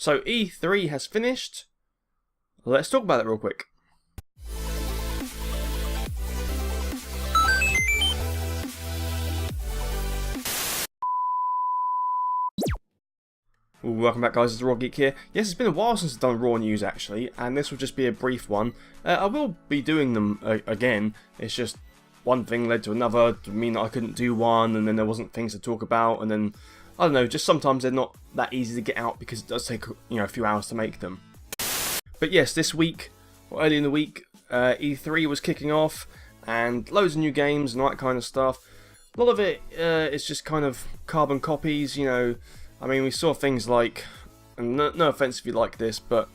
So E3 has finished. Let's talk about it real quick. Welcome back, guys, it's the Geek here. Yes, it's been a while since I've done Raw news actually, and this will just be a brief one. I will be doing them again. It's just one thing led to another to mean that I couldn't do one, and then there wasn't things to talk about, and then I don't know, just sometimes they're not that easy to get out because it does take, you know, a few hours to make them. But yes, this week, or early in the week, E3 was kicking off, and loads of new games and all that kind of stuff. A lot of it is just kind of carbon copies, you know. I mean, we saw things like, and no offense if you like this, but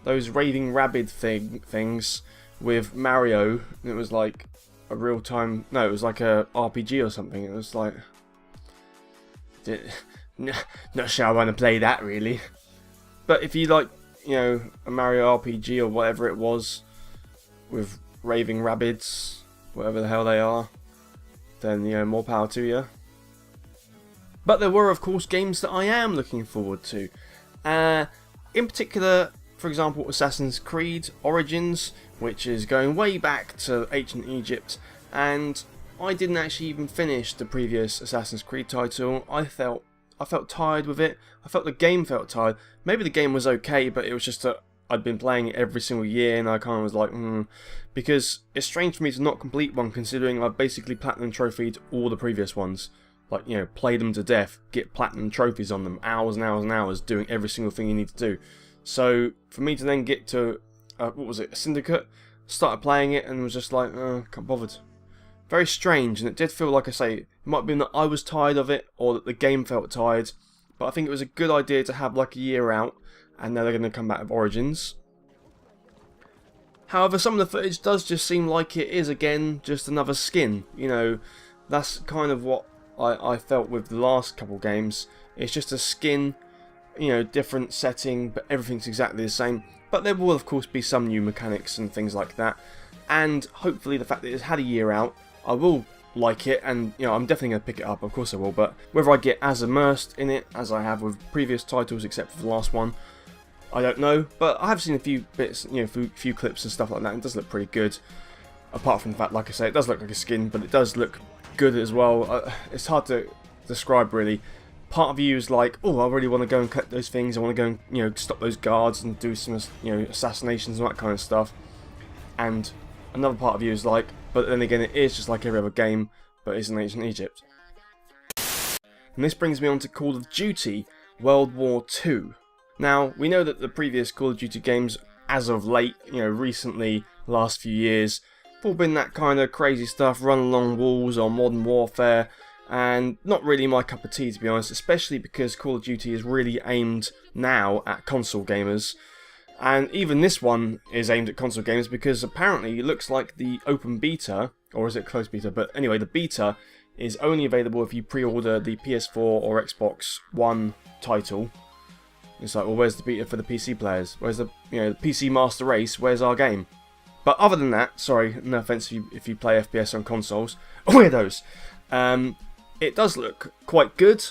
those raving rabbit things with Mario. It was like a real-time, no, it was like a RPG or something. It was like, not sure I want to play that really. But if you like, you know, a Mario RPG or whatever it was with raving rabbits, whatever the hell they are, then, you know, more power to you. But there were, of course, games that I am looking forward to. In particular, for example, Assassin's Creed Origins, which is going way back to ancient Egypt. And I didn't actually even finish the previous Assassin's Creed title. I felt tired with it. I felt the game felt tired. Maybe the game was okay, but it was just that I'd been playing it every single year, and I kind of was like, because it's strange for me to not complete one, considering I've basically platinum trophied all the previous ones. Like, you know, play them to death, get platinum trophies on them, hours and hours and hours, doing every single thing you need to do. So, for me to then get to, what was it, a Syndicate, started playing it and was just like, can't bothered. Very strange, and it did feel like, I say, it might have been that I was tired of it, or that the game felt tired, but I think it was a good idea to have like a year out, and now they're going to come back with Origins. However, some of the footage does just seem like it is, again, just another skin. You know, that's kind of what I felt with the last couple games. It's just a skin, you know, different setting, but everything's exactly the same. But there will, of course, be some new mechanics and things like that. And hopefully the fact that it's had a year out, I will like it, and, you know, I'm definitely going to pick it up, of course I will. But whether I get as immersed in it as I have with previous titles, except for the last one, I don't know. But I have seen a few bits, you know, a few clips and stuff like that, and it does look pretty good. Apart from the fact, like I say, it does look like a skin, but it does look good as well. It's hard to describe really. Part of you is like, oh, I really want to go and collect those things. I want to go and, you know, stop those guards and do some, you know, assassinations and that kind of stuff. And another part of you is like, but then again, it is just like every other game, but it's in ancient Egypt. And this brings me on to Call of Duty World War II. Now, we know that the previous Call of Duty games, as of late, you know, recently, last few years, have all been that kind of crazy stuff, run along walls or Modern Warfare, and not really my cup of tea, to be honest, especially because Call of Duty is really aimed now at console gamers. And even this one is aimed at console gamers because apparently it looks like the open beta, or is it closed beta, but anyway, the beta is only available if you pre-order the PS4 or Xbox One title. It's like, well, where's the beta for the PC players? Where's the, you know, the PC Master Race? Where's our game? But other than that, sorry, no offense if you play FPS on consoles, weirdos. It does look quite good,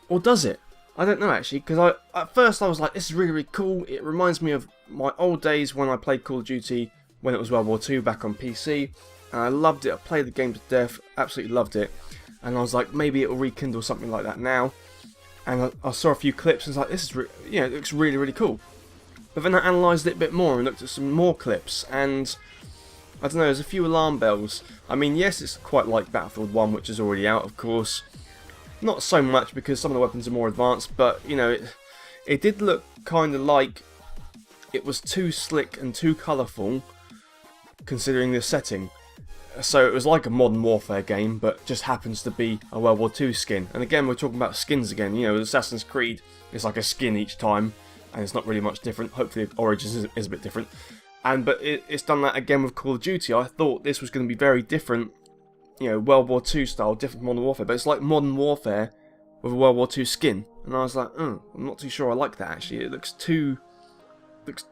or does it? I don't know actually, because at first I was like, this is really, really cool. It reminds me of my old days when I played Call of Duty when it was World War II back on PC, and I loved it. I played the game to death, absolutely loved it, and I was like, maybe it will rekindle something like that now. And I saw a few clips and was like, this is, you know, it looks really, really cool. But then I analysed it a bit more and looked at some more clips, and I don't know, there's a few alarm bells. I mean, yes, it's quite like Battlefield 1, which is already out, of course. Not so much because some of the weapons are more advanced, but, you know, it did look kind of like it was too slick and too colourful, considering the setting. So it was like a Modern Warfare game, but just happens to be a World War II skin. And again, we're talking about skins again. You know, with Assassin's Creed, it's like a skin each time, and it's not really much different. Hopefully Origins is a bit different. But it's done that again with Call of Duty. I thought this was going to be very different, you know, World War II style, different from Modern Warfare. But it's like Modern Warfare with a World War II skin. And I was like, I'm not too sure I like that actually. It looks too,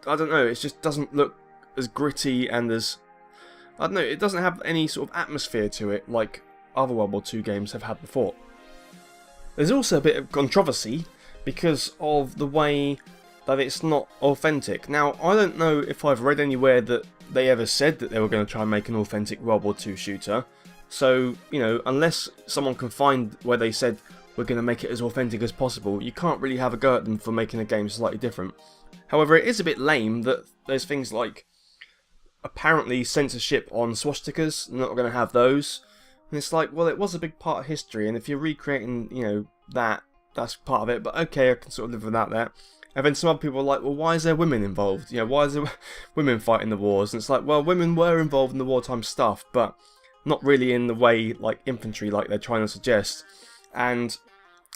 I don't know, it just doesn't look as gritty and as, I don't know, it doesn't have any sort of atmosphere to it like other World War II games have had before. There's also a bit of controversy because of the way that it's not authentic. Now, I don't know if I've read anywhere that they ever said that they were going to try and make an authentic World War II shooter. So, you know, unless someone can find where they said we're going to make it as authentic as possible, you can't really have a go at them for making a game slightly different. However, it is a bit lame that there's things like apparently censorship on swastikas. They're not going to have those. And it's like, well, it was a big part of history, and if you're recreating, you know, that's part of it, but okay, I can sort of live without that. And then some other people are like, well, why is there women involved? You know, why is there women fighting the wars? And it's like, well, women were involved in the wartime stuff, but not really in the way like infantry like they're trying to suggest. And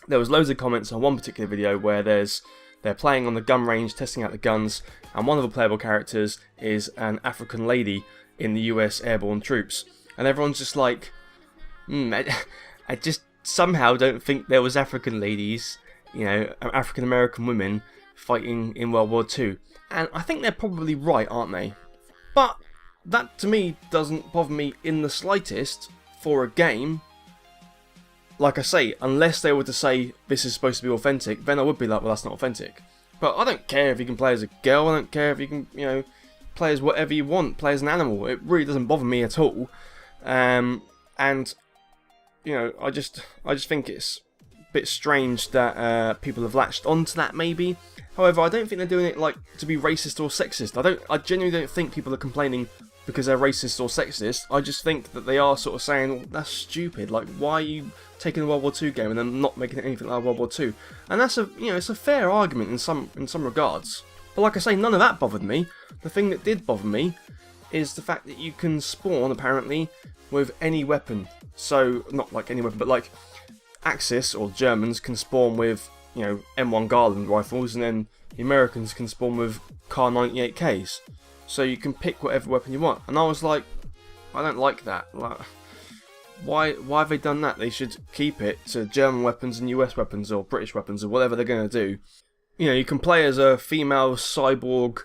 there was loads of comments on one particular video where they're playing on the gun range, testing out the guns, and one of the playable characters is an African lady in the US airborne troops. And everyone's just like, I just somehow don't think there was African ladies, you know, African American women fighting in World War II. And I think they're probably right, aren't they? But that to me doesn't bother me in the slightest for a game. Like I say, unless they were to say this is supposed to be authentic, then I would be like, well, that's not authentic. But I don't care if you can play as a girl, I don't care if you can, you know, play as whatever you want, play as an animal. It really doesn't bother me at all. And you know, I just think it's a bit strange that people have latched onto that maybe. However, I don't think they're doing it like to be racist or sexist. I genuinely don't think people are complaining because they're racist or sexist. I just think that they are sort of saying, well, that's stupid. Like, why are you taking a World War II game and then not making it anything like World War II? And that's it's a fair argument in some regards. But like I say, none of that bothered me. The thing that did bother me is the fact that you can spawn apparently with any weapon. So, not like any weapon, but like Axis or Germans can spawn with, you know, M1 Garland rifles, and then the Americans can spawn with Kar 98Ks. So you can pick whatever weapon you want. And I was like, I don't like that. Like, why have they done that? They should keep it to German weapons and US weapons or British weapons or whatever they're going to do. You know, you can play as a female cyborg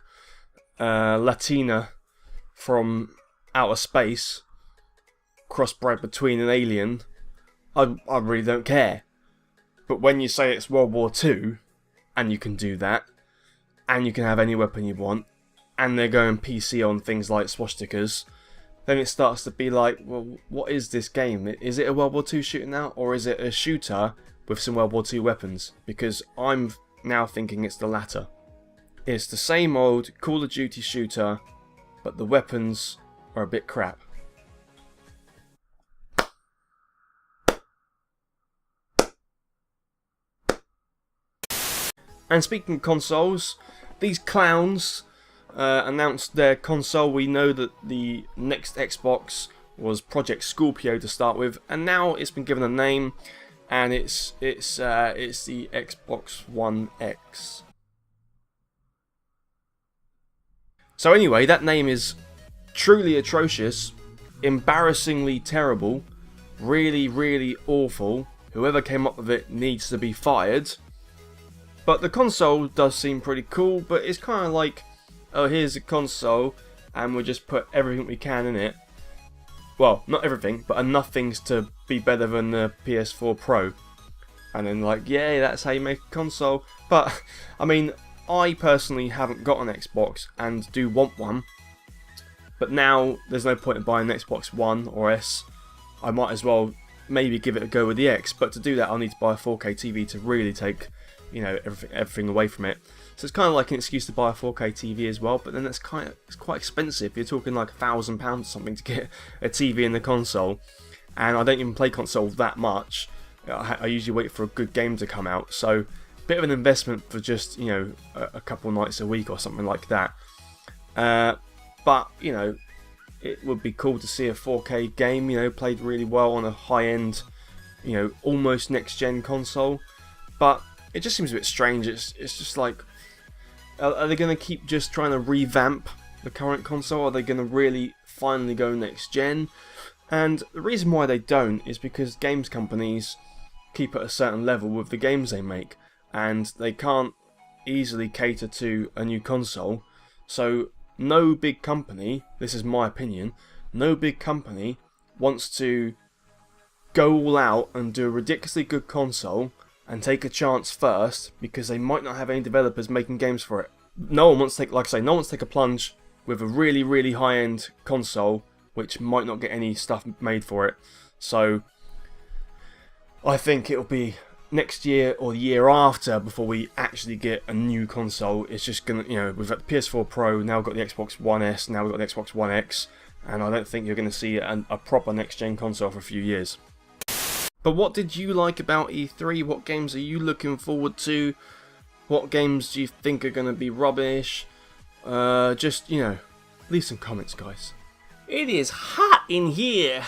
Latina from outer space, crossbred between an alien. I really don't care. But when you say it's World War II, and you can do that, and you can have any weapon you want, and they're going PC on things like swastikas, then it starts to be like, well, what is this game? Is it a World War II shooter now, or is it a shooter with some World War II weapons? Because I'm now thinking it's the latter. It's the same old Call of Duty shooter, but the weapons are a bit crap. And speaking of consoles, these clowns announced their console. We know that the next Xbox was Project Scorpio to start with, and now it's been given a name, and it's the Xbox One X. So anyway, that name is truly atrocious, embarrassingly terrible, really, really awful. Whoever came up with it needs to be fired. But the console does seem pretty cool, but it's kind of like, oh, here's a console, and we'll just put everything we can in it. Well, not everything, but enough things to be better than the PS4 Pro. And then like, yeah, that's how you make a console. But, I mean, I personally haven't got an Xbox and do want one. But now, there's no point in buying an Xbox One or S. I might as well maybe give it a go with the X, but to do that I'll need to buy a 4K TV to really take, you know, everything away from it. So it's kind of like an excuse to buy a 4K TV as well, but then it's quite expensive. You're talking like £1,000 or something to get a TV in the console, and I don't even play console that much. I usually wait for a good game to come out, so a bit of an investment for just, you know, a couple nights a week or something like that. But, you know, it would be cool to see a 4K game, you know, played really well on a high-end, you know, almost next-gen console. But it just seems a bit strange. It's just like, are they going to keep just trying to revamp the current console? Are they going to really finally go next-gen? And the reason why they don't is because games companies keep at a certain level with the games they make, and they can't easily cater to a new console. So no big company, this is my opinion, no big company wants to go all out and do a ridiculously good console and take a chance first, because they might not have any developers making games for it. No one wants to take, like I say, no one wants to take a plunge with a really, really high-end console, which might not get any stuff made for it. So I think it'll be next year or the year after before we actually get a new console. It's just gonna, you know, we've got the PS4 Pro, now we've got the Xbox One S, now we've got the Xbox One X, and I don't think you're going to see a proper next-gen console for a few years. But what did you like about E3? What games are you looking forward to? What games do you think are going to be rubbish? Just, you know, leave some comments, guys. It is hot in here.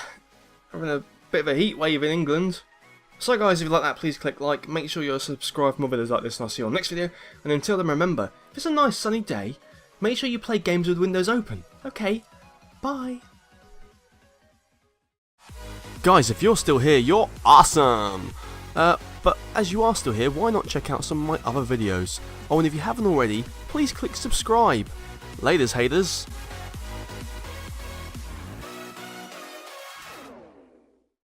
Having a bit of a heat wave in England. So guys, if you like that, please click like. Make sure you're subscribed for more videos like this, and I'll see you on the next video. And until then, remember, if it's a nice sunny day, make sure you play games with windows open. Okay, bye. Guys, if you're still here, you're awesome! But as you are still here, why not check out some of my other videos? Oh, and if you haven't already, please click subscribe. Laters, haters.